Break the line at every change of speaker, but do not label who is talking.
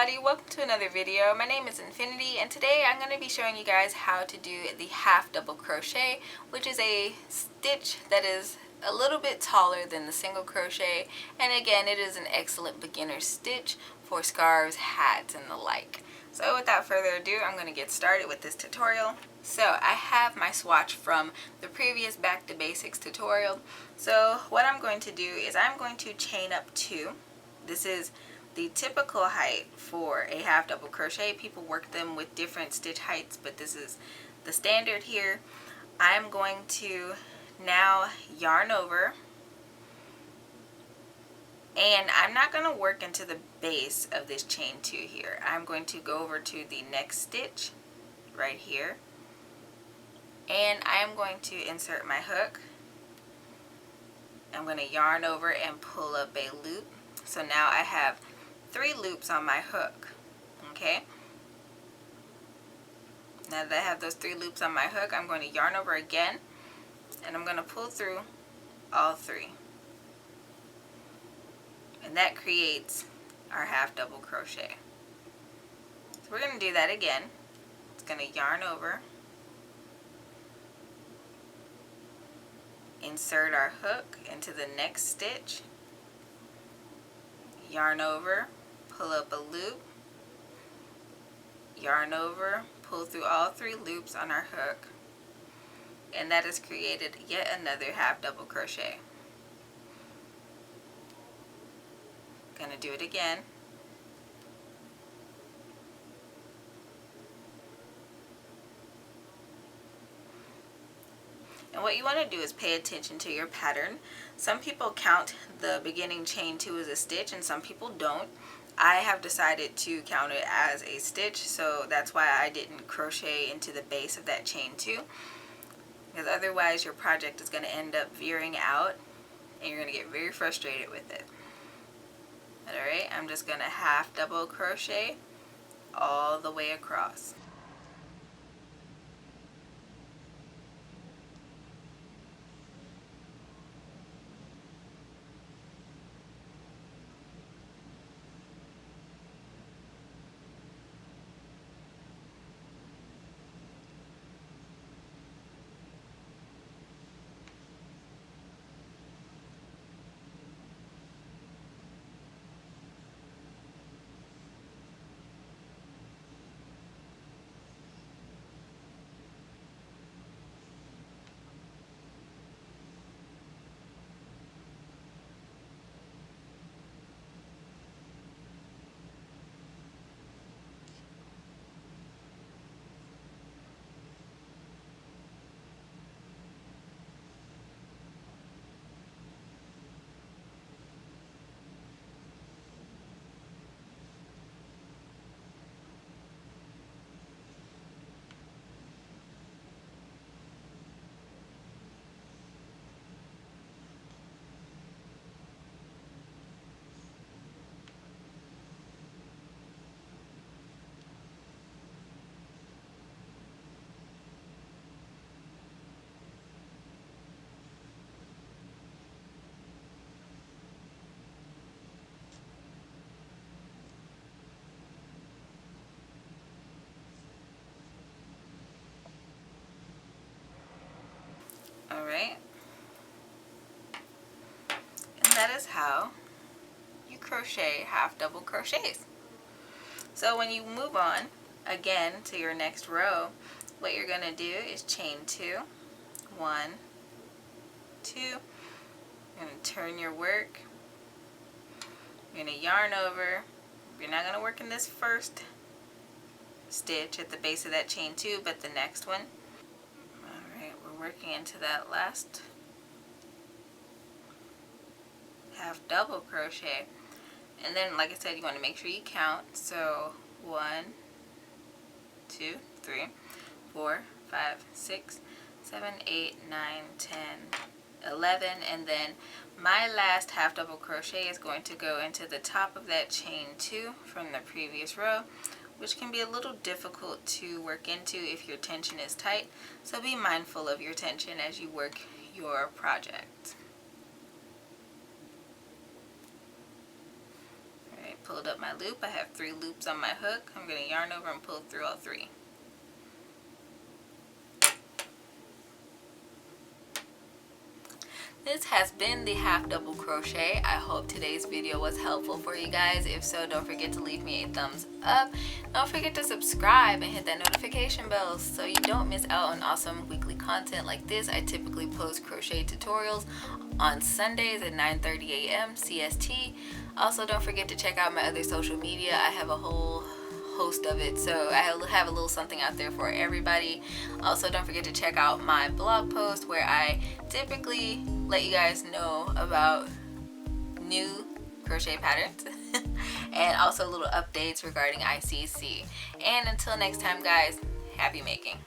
everybody, welcome to another video. My name is Infiniti and today I'm going to be showing you guys how to do the half double crochet, which is a stitch that is a little bit taller than the single crochet, and again it is an excellent beginner stitch for scarves, hats, and the like. So without further ado, I'm going to get started with this tutorial. So I have my swatch from the previous Back to Basics tutorial. So what I'm going to do is I'm going to chain up 2. This is the typical height for a half double crochet. People work them with different stitch heights, but this is the standard here. I'm going to now yarn over, and I'm not going to work into the base of this chain 2 here. I'm going to go over to the next stitch right here, and I am going to insert my hook. I'm going to yarn over and pull up a loop. So now I have 3 loops on my hook. Okay, now that I have those 3 loops on my hook, I'm going to yarn over again, and I'm going to pull through all 3, and that creates our half double crochet. So we're going to do that again. It's going to yarn over, insert our hook into the next stitch, yarn over, pull up a loop, yarn over, pull through all 3 loops on our hook, and that has created yet another half double crochet. Gonna do it again. And what you want to do is pay attention to your pattern. Some people count the beginning chain 2 as a stitch and some people don't. I have decided to count it as a stitch, so that's why I didn't crochet into the base of that chain 2, because otherwise your project is going to end up veering out and you're going to get very frustrated with it. Alright, I'm just going to half double crochet all the way across. Alright, and that is how you crochet half double crochets. So when you move on again to your next row, what you're going to do is chain 2, 1, 2, you're going to turn your work, you're going to yarn over. You're not going to work in this first stitch at the base of that chain 2, but the next one. Alright, we're working into that last half double crochet, and then like I said, you want to make sure you count. So 1, 2, 3, 4, 5, 6, 7, 8, 9, 10, 11, and then my last half double crochet is going to go into the top of that chain 2 from the previous row, which can be a little difficult to work into if your tension is tight, so be mindful of your tension as you work your project. pulled up my loop. I have 3 loops on my hook. I'm going to yarn over and pull through all 3. This has been the half double crochet. I hope today's video was helpful for you guys. If so, don't forget to leave me a thumbs up. Don't forget to subscribe and hit that notification bell so you don't miss out on awesome weekly content like this. I typically post crochet tutorials on Sundays at 9:30 a.m. CST. Also, don't forget to check out my other social media. I have a whole host of it, so I have a little something out there for everybody. Also, don't forget to check out my blog post where I typically let you guys know about new crochet patterns and also little updates regarding ICC. And until next time guys, happy making.